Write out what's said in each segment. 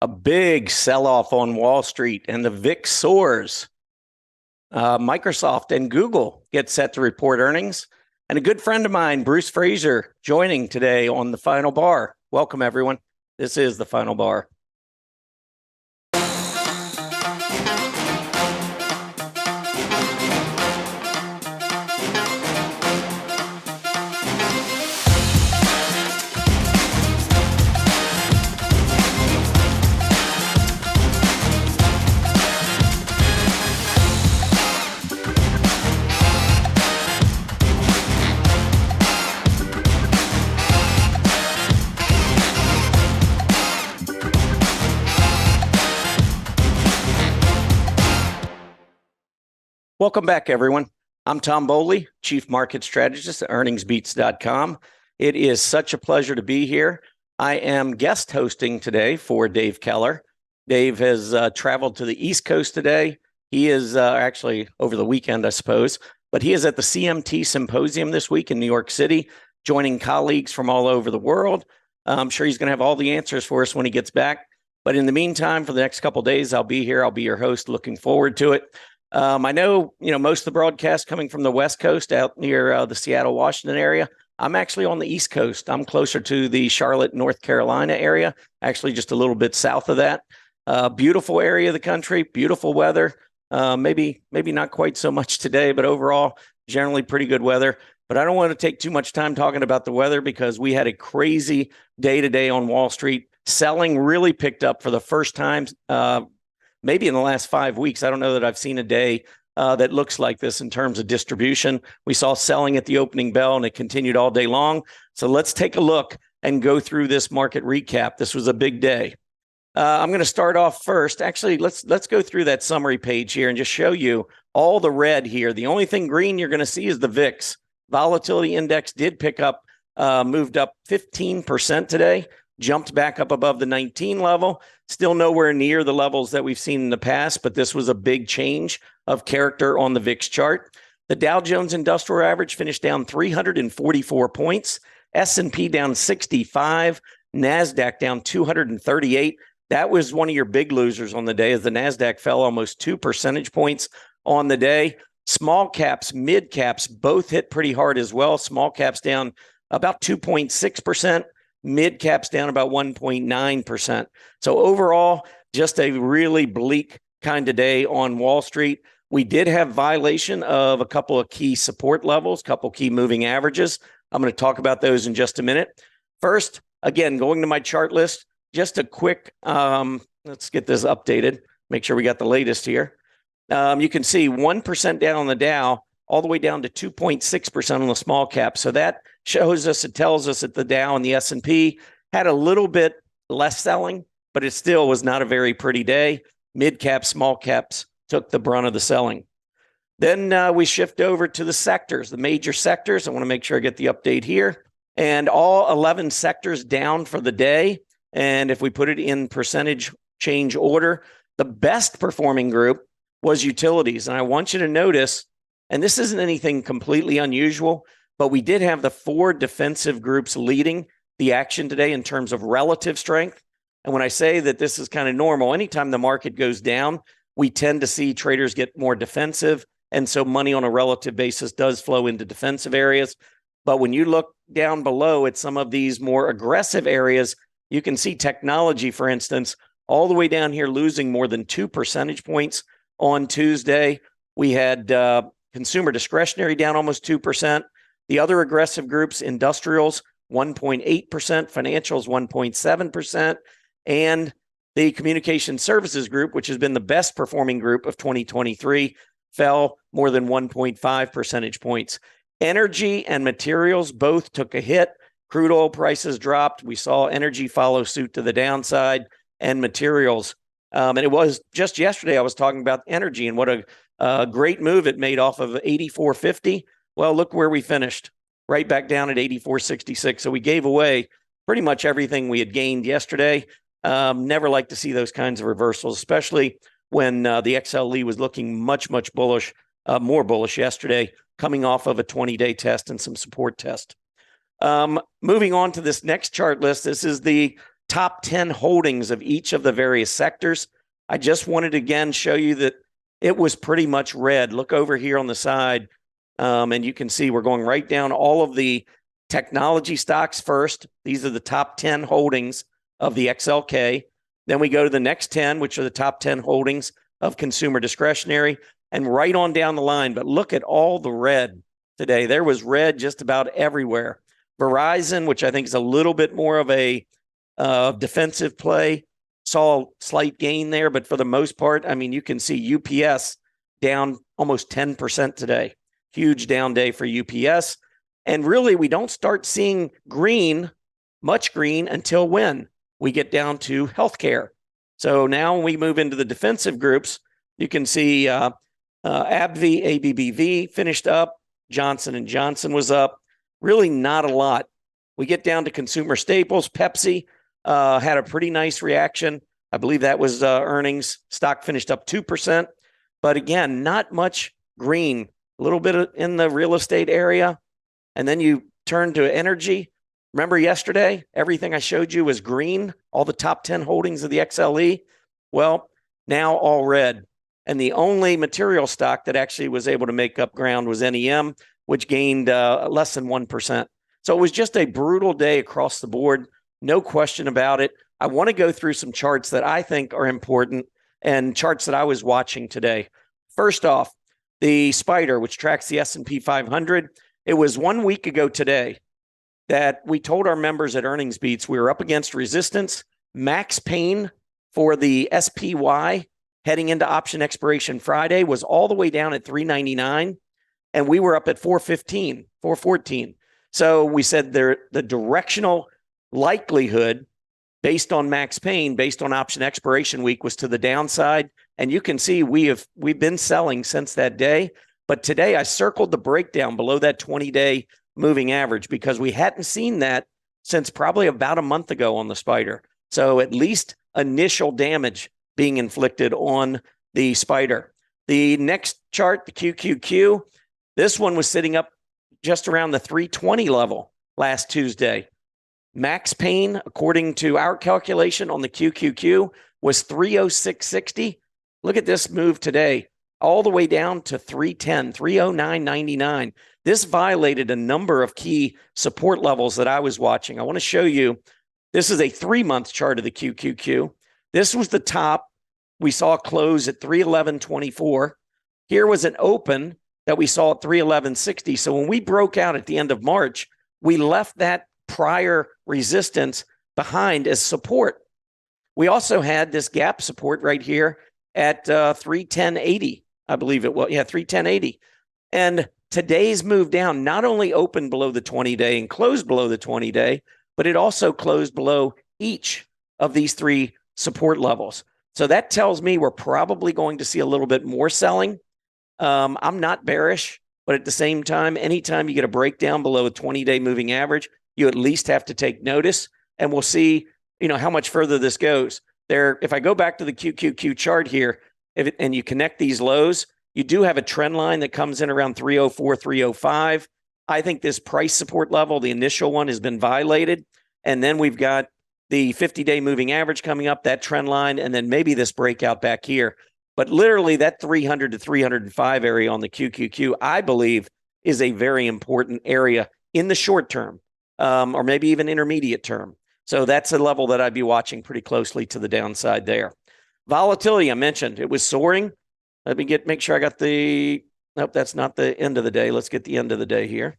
A big sell-off on Wall Street and the VIX soars. Microsoft and Google get set to report earnings. And a good friend of mine, Bruce Fraser, joining today on The Final Bar. Welcome, everyone. This is The Final Bar. Welcome back, everyone. I'm Tom Bowley, Chief Market Strategist at earningsbeats.com. It is such a pleasure to be here. I am guest hosting today for Dave Keller. Dave has traveled to the East Coast today. He is actually over the weekend, I suppose, but he is at the CMT Symposium this week in New York City, joining colleagues from all over the world. I'm sure he's going to have all the answers for us when he gets back. But in the meantime, for the next couple of days, I'll be here. I'll be your host. Looking forward to it. I know, most of the broadcast coming from the West Coast out near the Seattle, Washington area. I'm actually on the East Coast. I'm closer to the Charlotte, North Carolina area, actually just a little bit south of that. Beautiful area of the country, beautiful weather. Maybe not quite so much today, but overall, generally pretty good weather. But I don't want to take too much time talking about the weather because we had a crazy day today on Wall Street. Selling really picked up for the first time maybe in the last 5 weeks. I don't know that I've seen a day that looks like this in terms of distribution. We saw selling at the opening bell and it continued all day long. So let's take a look and go through this market recap. This was a big day. I'm going to start off first. Actually, let's go through that summary page here and just show you all the red here. The only thing green you're going to see is the VIX. Volatility index did pick up, moved up 15% today. Jumped back up above the 19 level, still nowhere near the levels that we've seen in the past, but this was a big change of character on the VIX chart. The Dow Jones Industrial Average finished down 344 points, S&P down 65, NASDAQ down 238. That was one of your big losers on the day as the NASDAQ fell almost 2 percentage points on the day. Small caps, mid caps both hit pretty hard as well. Small caps down about 2.6%. Mid caps down about 1.9%. So overall, just a really bleak kind of day on Wall Street. We did have violation of a couple of key support levels, couple key moving averages. I'm going to talk about those in just a minute. First, again, going to my chart list, just a quick, let's get this updated, make sure we got the latest here. You can see 1% down on the Dow, all the way down to 2.6% on the small cap. So that shows us, it tells us that the Dow and the S&P had a little bit less selling, but it still was not a very pretty day. Mid caps, small caps took the brunt of the selling. Then we shift over to the sectors, the major sectors. I want to make sure I get the update here. And all 11 sectors down for the day. And if we put it in percentage change order, the best performing group was utilities. And I want you to notice, and this isn't anything completely unusual, but we did have the 4 defensive groups leading the action today in terms of relative strength. And when I say that this is kind of normal, anytime the market goes down, we tend to see traders get more defensive. And so money on a relative basis does flow into defensive areas. But when you look down below at some of these more aggressive areas, you can see technology, for instance, all the way down here losing more than 2 percentage points on Tuesday. We had consumer discretionary down almost 2%. The other aggressive groups, industrials, 1.8%, financials, 1.7%, and the communication services group, which has been the best performing group of 2023, fell more than 1.5 percentage points. Energy and materials both took a hit. Crude oil prices dropped. We saw energy follow suit to the downside and materials. And it was just yesterday I was talking about energy and what a great move it made off of 84.50. Well, look where we finished, right back down at 84.66. So we gave away pretty much everything we had gained yesterday. Never like to see those kinds of reversals, especially when the XLE was looking much bullish, more bullish yesterday, coming off of a 20-day test and some support test. Moving on to this next chart list, this is the top 10 holdings of each of the various sectors. I just wanted to again show you that it was pretty much red. Look over here on the side, and you can see we're going right down all of the technology stocks first. These are the top 10 holdings of the XLK. Then we go to the next 10, which are the top 10 holdings of consumer discretionary, and right on down the line. But look at all the red today. There was red just about everywhere. Verizon, which I think is a little bit more of a defensive play, saw a slight gain there. But for the most part, I mean, you can see UPS down almost 10% today. Huge down day for UPS. And really, we don't start seeing much green, until when? We get down to healthcare. So now when we move into the defensive groups, you can see ABBV finished up. Johnson & Johnson was up. Really not a lot. We get down to consumer staples. Pepsi had a pretty nice reaction. I believe that was earnings. Stock finished up 2%. But again, not much green. A little bit in the real estate area. And then you turn to energy. Remember yesterday, everything I showed you was green, all the top 10 holdings of the XLE. Well, now all red. And the only material stock that actually was able to make up ground was NEM, which gained less than 1%. So it was just a brutal day across the board. No question about it. I want to go through some charts that I think are important and charts that I was watching today. First off, the SPDR, which tracks the S&P 500. It was 1 week ago today that we told our members at Earnings Beats we were up against resistance. Max pain for the SPY heading into option expiration Friday was all the way down at 399, and we were up at 415, 414. So we said the directional likelihood based on max pain, based on option expiration week, was to the downside. And you can see we've been selling since that day. But today I circled the breakdown below that 20-day moving average because we hadn't seen that since probably about a month ago on the SPDR. So at least initial damage being inflicted on the SPDR. The next chart, the QQQ, this one was sitting up just around the 320 level last Tuesday. Max pain, according to our calculation on the QQQ, was 306.60. Look at this move today, all the way down to 310, 309.99. This violated a number of key support levels that I was watching. I want to show you, this is a 3-month chart of the QQQ. This was the top. We saw a close at 311.24. Here was an open that we saw at 311.60. So when we broke out at the end of March, we left that prior resistance behind as support. We also had this gap support right here at 310.80. I believe it was. Yeah, 310.80. And today's move down not only opened below the 20-day and closed below the 20-day, but it also closed below each of these three support levels. So that tells me we're probably going to see a little bit more selling. I'm not bearish, but at the same time, anytime you get a breakdown below a 20-day moving average, you at least have to take notice, and we'll see, how much further this goes. If I go back to the QQQ chart here, and you connect these lows, you do have a trend line that comes in around 304, 305. I think this price support level, the initial one, has been violated. And then we've got the 50-day moving average coming up, that trend line, and then maybe this breakout back here. But literally that 300 to 305 area on the QQQ, I believe, is a very important area in the short term, or maybe even intermediate term. So that's a level that I'd be watching pretty closely to the downside there. Volatility, I mentioned, it was soaring. Let me make sure I got nope, that's not the end of the day. Let's get the end of the day here.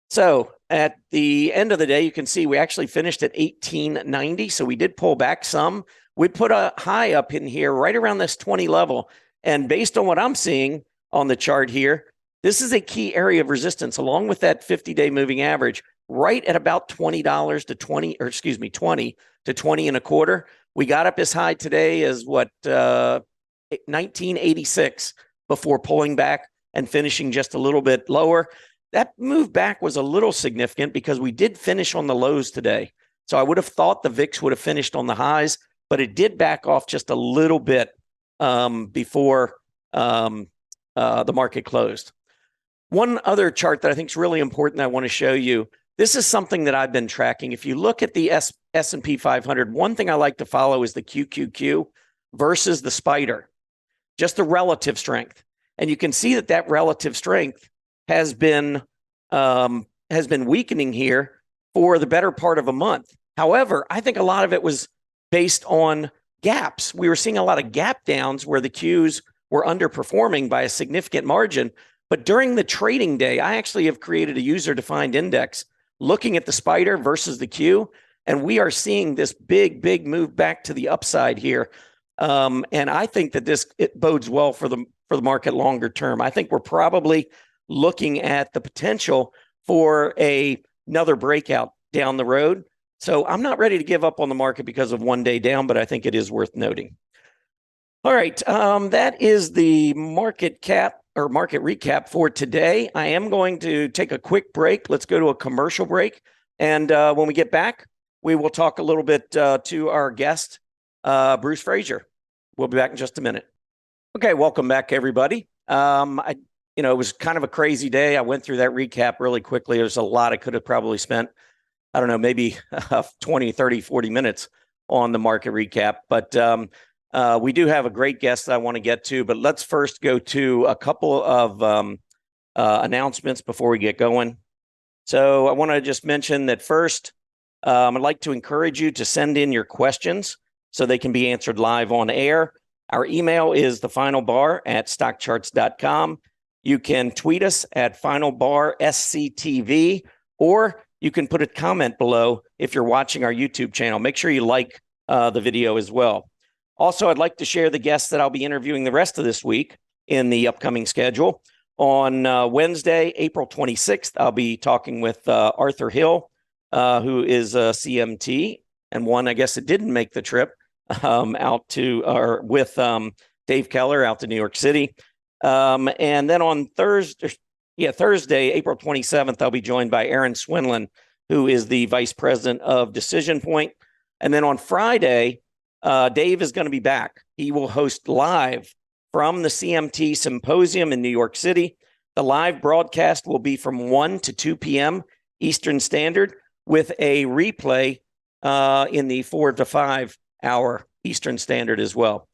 So at the end of the day, you can see we actually finished at 1890. So we did pull back some. We put a high up in here right around this 20 level. And based on what I'm seeing on the chart here, this is a key area of resistance along with that 50-day moving average right at about $20 to 20, or excuse me, 20 to 20 and a quarter. We got up as high today as 1986 before pulling back and finishing just a little bit lower. That move back was a little significant because we did finish on the lows today. So I would have thought the VIX would have finished on the highs, but it did back off just a little bit before the market closed. One other chart that I think is really important I want to show you. this is something that I've been tracking. If you look at the S&P 500, one thing I like to follow is the QQQ versus the spider, just the relative strength. And you can see that that relative strength has been weakening here for the better part of a month. However, I think a lot of it was based on gaps. We were seeing a lot of gap downs where the Qs were underperforming by a significant margin. But during the trading day, I actually have created a user-defined index looking at the spider versus the Q, and we are seeing this big move back to the upside here. And I think that it bodes well for the market longer term. I think we're probably looking at the potential for another breakout down the road. So I'm not ready to give up on the market because of one day down, but I think it is worth noting. All right, that is the market recap for today. I am going to take a quick break. Let's go to a commercial break. And when we get back, we will talk a little bit to our guest, Bruce Fraser. We'll be back in just a minute. Okay, welcome back, everybody. It was kind of a crazy day. I went through that recap really quickly. There's a lot I could have probably spent, I don't know, maybe 20, 30, 40 minutes on the market recap. But we do have a great guest that I want to get to. But let's first go to a couple of announcements before we get going. So I want to just mention that first, I'd like to encourage you to send in your questions so they can be answered live on air. Our email is thefinalbar@stockcharts.com. You can tweet us at finalbarsctv, or you can put a comment below if you're watching our YouTube channel. Make sure you like the video as well. Also, I'd like to share the guests that I'll be interviewing the rest of this week in the upcoming schedule. On Wednesday, April 26th, I'll be talking with Arthur Hill, who is a CMT, and one, I guess, that didn't make the trip with Dave Keller out to New York City. And then on Thursday, April 27th, I'll be joined by Aaron Swinland, who is the Vice President of Decision Point. And then on Friday, Dave is going to be back. He will host live from the CMT Symposium in New York City. The live broadcast will be from 1 to 2 p.m. Eastern Standard, with a replay in the 4 to 5 hour Eastern Standard as well.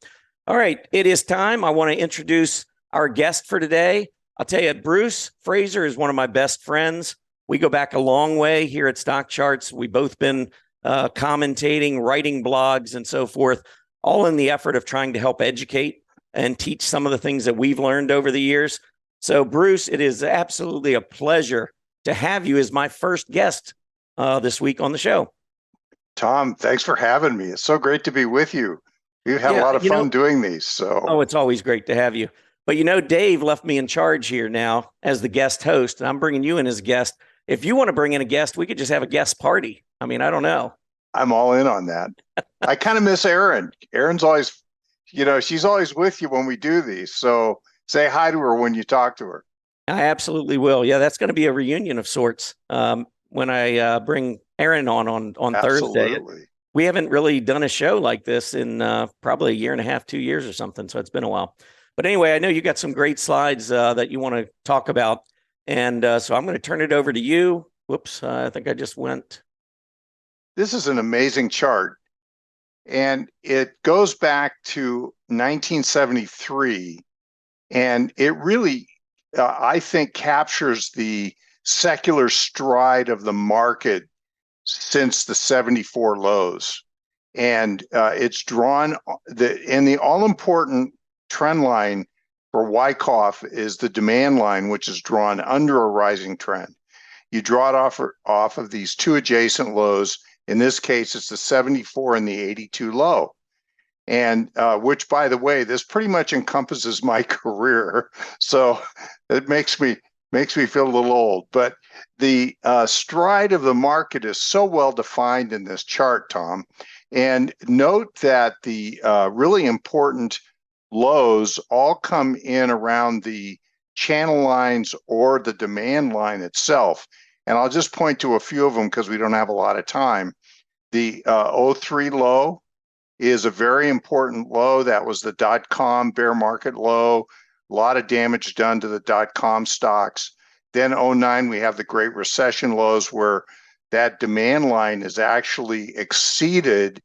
All right, it is time. I want to introduce our guest for today. I'll tell you, Bruce Fraser is one of my best friends. We go back a long way here at StockCharts. We've both been commentating, writing blogs, and so forth, all in the effort of trying to help educate and teach some of the things that we've learned over the years. So, Bruce, it is absolutely a pleasure to have you as my first guest this week on the show. Tom, thanks for having me. It's so great to be with you. We've had a lot of fun doing these. Oh, it's always great to have you. But Dave left me in charge here now as the guest host, and I'm bringing you in as a guest. If you want to bring in a guest, we could just have a guest party. I mean, I don't know. I'm all in on that. I kind of miss Erin. Erin's always, she's always with you when we do these. So say hi to her when you talk to her. I absolutely will. Yeah, that's going to be a reunion of sorts when I bring Erin on Thursday. We haven't really done a show like this in probably a year and a half, 2 years or something. So it's been a while. But anyway, I know you got some great slides that you want to talk about. And so I'm going to turn it over to you. Whoops, I think I just went. This is an amazing chart. And it goes back to 1973. And it really, I think, captures the secular stride of the market since the 74 lows. And it's drawn, the all-important trend line for Wyckoff is the demand line, which is drawn under a rising trend. You draw it off of these two adjacent lows. In this case, it's the 74 and the 82 low. And which, by the way, this pretty much encompasses my career. So it makes me feel a little old. But the stride of the market is so well defined in this chart, Tom. And note that the really important lows all come in around the channel lines or the demand line itself. And I'll just point to a few of them because we don't have a lot of time. The 03 low is a very important low. That was the .com bear market low. A lot of damage done to the .com stocks. Then '09, we have the Great Recession lows where that demand line is actually exceeded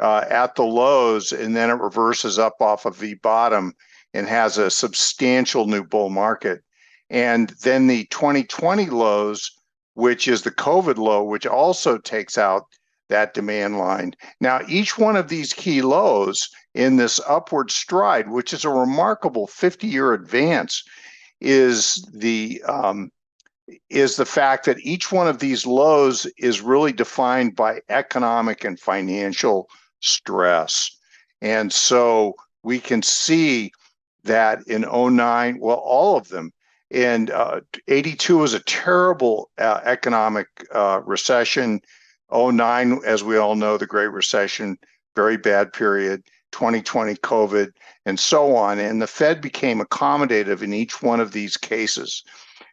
at the lows, and then it reverses up off of V bottom and has a substantial new bull market. And then the 2020 lows, which is the COVID low, which also takes out that demand line. Now, each one of these key lows in this upward stride, which is a remarkable 50-year advance, is the fact that each one of these lows is really defined by economic and financial stress. And so we can see that in '09, well, all of them. And '82 was a terrible economic recession. '09, as we all know, the Great Recession, very bad period. 2020 COVID, and so on. And the Fed became accommodative in each one of these cases.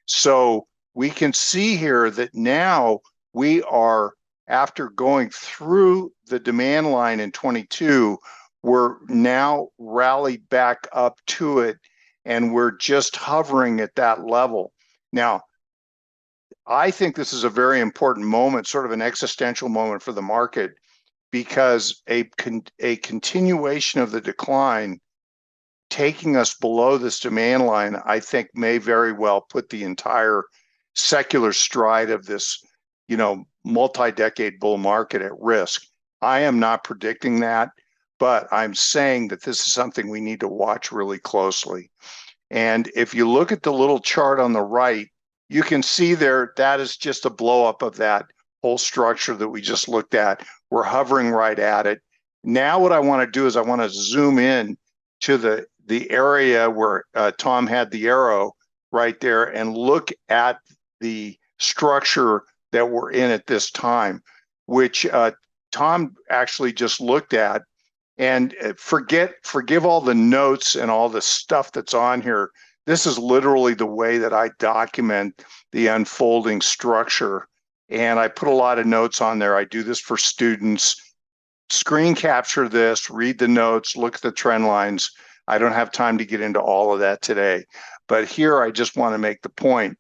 So we can see here that now we are, after going through the demand line in 22, we're now rallied back up to it, and we're just hovering at that level. Now, I think this is a very important moment, sort of an existential moment for the market, because a continuation of the decline taking us below this demand line, I think may very well put the entire secular stride of this, multi-decade bull market at risk. I am not predicting that, but I'm saying that this is something we need to watch really closely. And if you look at the little chart on the right, you can see there that is just a blow up of that whole structure that we just looked at. We're hovering right at it. Now what I want to do is I want to zoom in to the area where Tom had the arrow right there and look at the structure that we're in at this time, which Tom actually just looked at. And forgive all the notes and all the stuff that's on here. This is literally the way that I document the unfolding structure. And I put a lot of notes on there. I do this for students. Screen capture this, read the notes, look at the trend lines. I don't have time to get into all of that today. But here I just want to make the point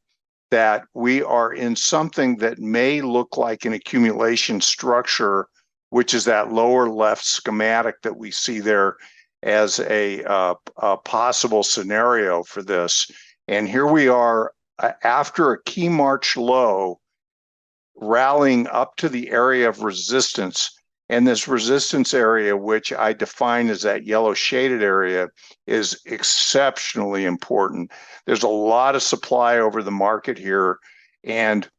that we are in something that may look like an accumulation structure, which is that lower left schematic that we see there as a possible scenario for this. And here we are after a key March low, rallying up to the area of resistance. And this resistance area, which I define as that yellow shaded area, is exceptionally important. There's a lot of supply over the market here, and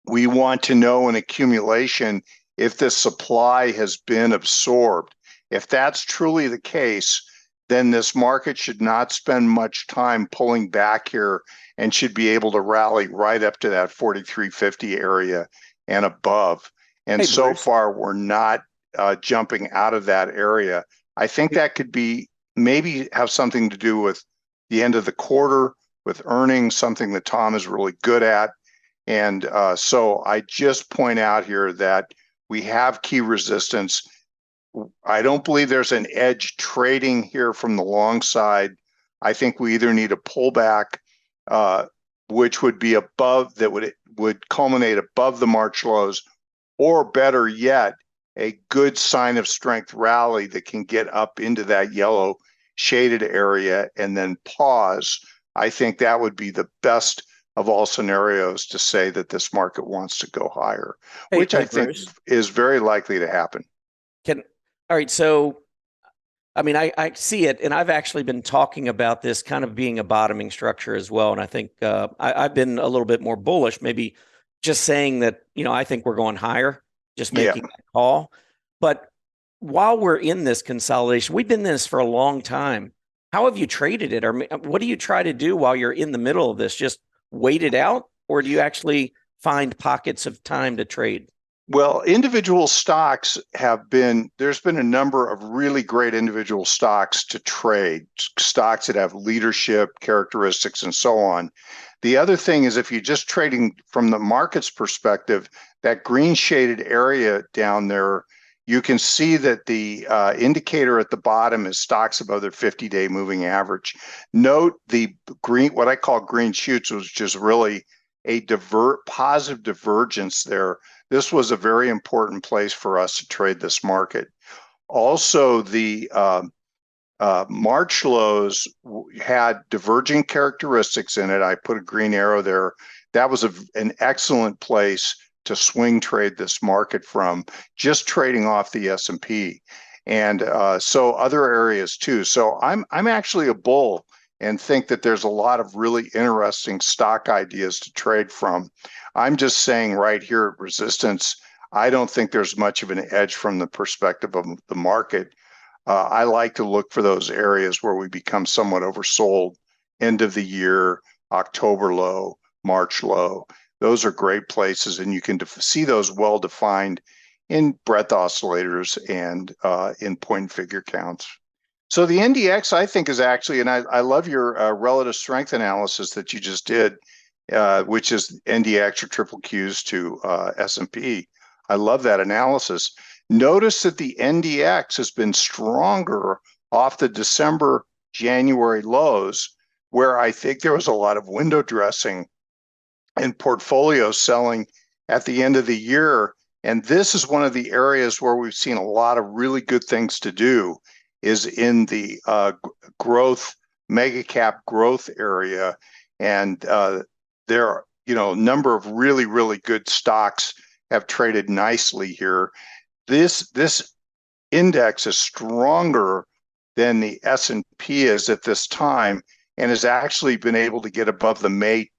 we want to know in accumulation if this supply has been absorbed. If that's truly the case, then this market should not spend much time pulling back here and should be able to rally right up to that 4350 area and above. And so Bruce, far, we're not jumping out of that area. I think that could be maybe have something to do with the end of the quarter, with earnings, something that Tom is really good at. And so I just point out here that we have key resistance. I don't believe there's an edge trading here from the long side. I think we either need a pullback, which would be above, that would culminate above the March lows, or better yet, a good sign of strength rally that can get up into that yellow shaded area and then pause. I think that would be the best of all scenarios to say that this market wants to go higher, which I think is very likely to happen. All right. So, I mean, I see it, and I've actually been talking about this kind of being a bottoming structure as well. And I think I've been a little bit more bullish, maybe just saying that, I think we're going higher, just making that call. But while we're in this consolidation, we've been in this for a long time. How have you traded it? Or what do you try to do while you're in the middle of this? Just wait it out? Or do you actually find pockets of time to trade? Well, individual stocks there's been a number of really great individual stocks to trade, stocks that have leadership characteristics and so on. The other thing is, if you're just trading from the market's perspective, that green shaded area down there, you can see that the indicator at the bottom is stocks above their 50-day moving average. Note the green, what I call green shoots, was just really a positive divergence there. This was a very important place for us to trade this market. Also, the March lows had diverging characteristics in it. I put a green arrow there. That was an excellent place to swing trade this market from, just trading off the S&P. And so other areas too. So I'm actually a bull and think that there's a lot of really interesting stock ideas to trade from. I'm just saying right here at resistance, I don't think there's much of an edge from the perspective of the market. I like to look for those areas where we become somewhat oversold. End of the year, October low, March low. Those are great places, and you can see those well defined in breadth oscillators and in point and figure counts. So the NDX, I think, is actually, and I love your relative strength analysis that you just did, which is NDX or triple Qs to S&P. I love that analysis. Notice that the NDX has been stronger off the December, January lows, where I think there was a lot of window dressing and portfolio selling at the end of the year. And this is one of the areas where we've seen a lot of really good things to do, is in the growth, mega cap growth area. And there are, a number of really, really good stocks have traded nicely here. This index is stronger than the S&P is at this time, and has actually been able to get above the May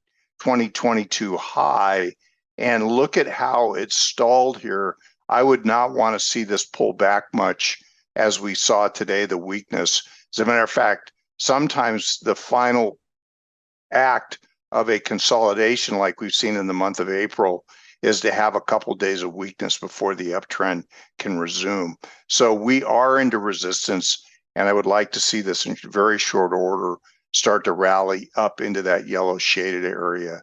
2022 high. And look at how it's stalled here. I would not want to see this pull back much, as we saw today, the weakness. As a matter of fact, sometimes the final act of a consolidation, like we've seen in the month of April, is to have a couple of days of weakness before the uptrend can resume. So we are into resistance, and I would like to see this in very short order start to rally up into that yellow shaded area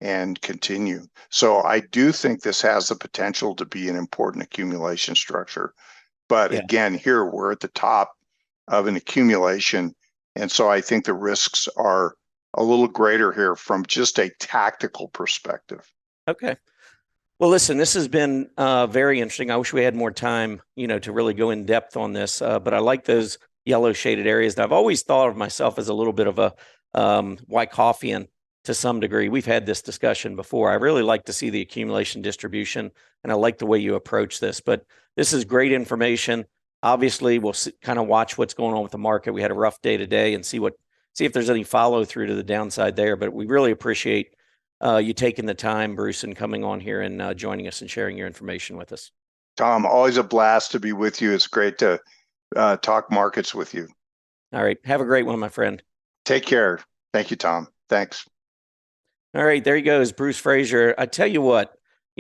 and continue. So I do think this has the potential to be an important accumulation structure. But again, here we're at the top of an accumulation, and so I think the risks are a little greater here from just a tactical perspective. Okay. Well, listen, this has been very interesting. I wish we had more time, to really go in depth on this. But I like those yellow shaded areas. And I've always thought of myself as a little bit of a Wyckofian to some degree. We've had this discussion before. I really like to see the accumulation distribution, and I like the way you approach this. But this is great information. Obviously, we'll kind of watch what's going on with the market. We had a rough day today, and see if there's any follow through to the downside there. But we really appreciate you taking the time, Bruce, and coming on here and joining us and sharing your information with us. Tom, always a blast to be with you. It's great to talk markets with you. All right. Have a great one, my friend. Take care. Thank you, Tom. Thanks. All right. There he goes, Bruce Fraser. I tell you what,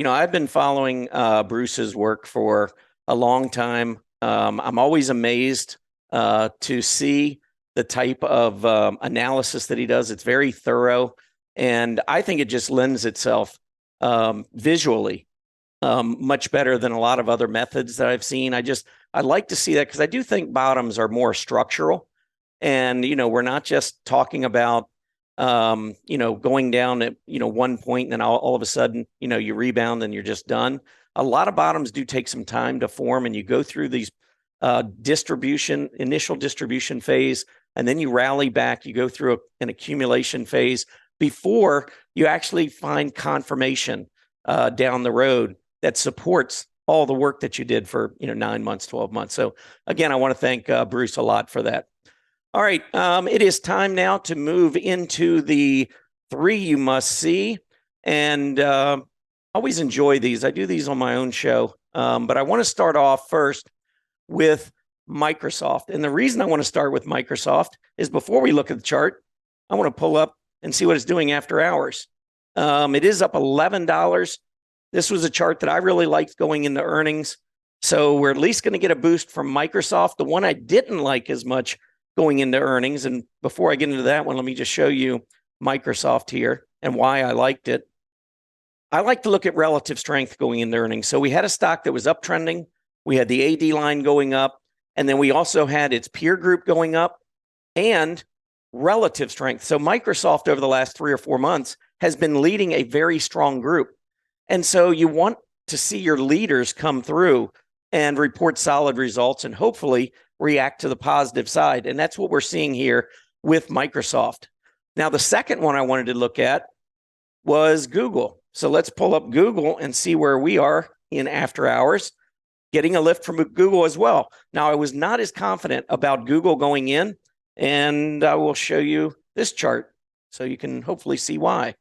I've been following Bruce's work for a long time. I'm always amazed to see the type of analysis that he does. It's very thorough. And I think it just lends itself visually much better than a lot of other methods that I've seen. I like to see that, because I do think bottoms are more structural. And, we're not just talking about, going down at, one point and then all of a sudden, you rebound and you're just done. A lot of bottoms do take some time to form, and you go through these initial distribution phase, and then you rally back, you go through an accumulation phase before you actually find confirmation down the road that supports all the work that you did for 9 months, 12 months. So again, I want to thank Bruce a lot for that. All right, it is time now to move into the 3 you must see, and always enjoy these. I do these on my own show, but I want to start off first with Microsoft. And the reason I want to start with Microsoft is, before we look at the chart, I want to pull up and see what it's doing after hours. It is up $11. This was a chart that I really liked going into earnings. So we're at least going to get a boost from Microsoft. The one I didn't like as much going into earnings, and before I get into that one, let me just show you Microsoft here and why I liked it. I like to look at relative strength going into earnings. So we had a stock that was uptrending We had the AD line going up, and then we also had its peer group going up and relative strength. So Microsoft over the last 3 or 4 months has been leading a very strong group. And so you want to see your leaders come through and report solid results and hopefully react to the positive side. And that's what we're seeing here with Microsoft. Now, the second one I wanted to look at was Google. So let's pull up Google and see where we are in after hours, getting a lift from Google as well. Now, I was not as confident about Google going in, and I will show you this chart so you can hopefully see why.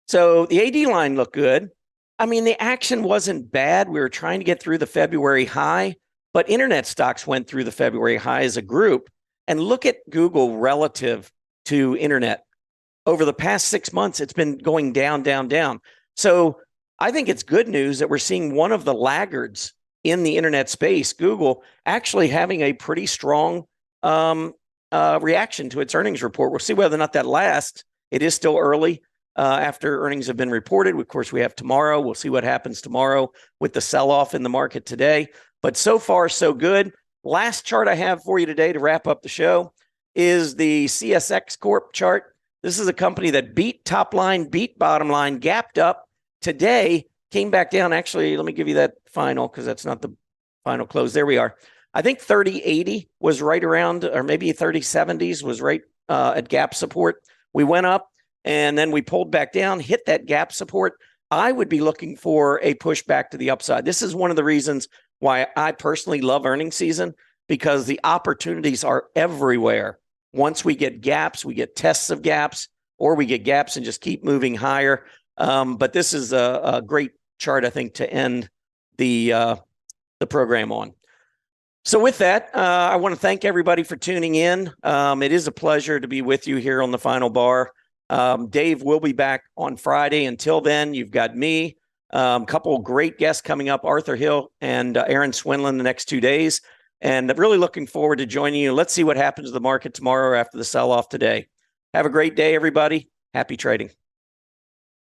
So the AD line looked good. I mean, the action wasn't bad. We were trying to get through the February high, but internet stocks went through the February high as a group. And look at Google relative to internet. Over the past 6 months, it's been going down, down, down. So I think it's good news that we're seeing one of the laggards in the internet space, Google, actually having a pretty strong reaction to its earnings report. We'll see whether or not that lasts. It is still early after earnings have been reported. Of course, we have tomorrow. We'll see what happens tomorrow with the sell-off in the market today. But so far, so good. Last chart I have for you today to wrap up the show is the CSX Corp chart. This is a company that beat top line, beat bottom line, gapped up. Today, came back down. Actually, let me give you that final because that's not the final close. There we are. I think 3080 was right around, or maybe 3070s was right at gap support. We went up and then we pulled back down, hit that gap support. I would be looking for a push back to the upside. This is one of the reasons why I personally love earnings season, because the opportunities are everywhere. Once we get gaps, we get tests of gaps, or we get gaps and just keep moving higher. But this is a great chart, I think, to end the program on. So with that, I want to thank everybody for tuning in. It is a pleasure to be with you here on the Final Bar. Dave will be back on Friday. Until then, you've got me, a couple of great guests coming up, Arthur Hill and Aaron Swinland the next 2 days. And really looking forward to joining you. Let's see what happens to the market tomorrow after the sell-off today. Have a great day, everybody. Happy trading.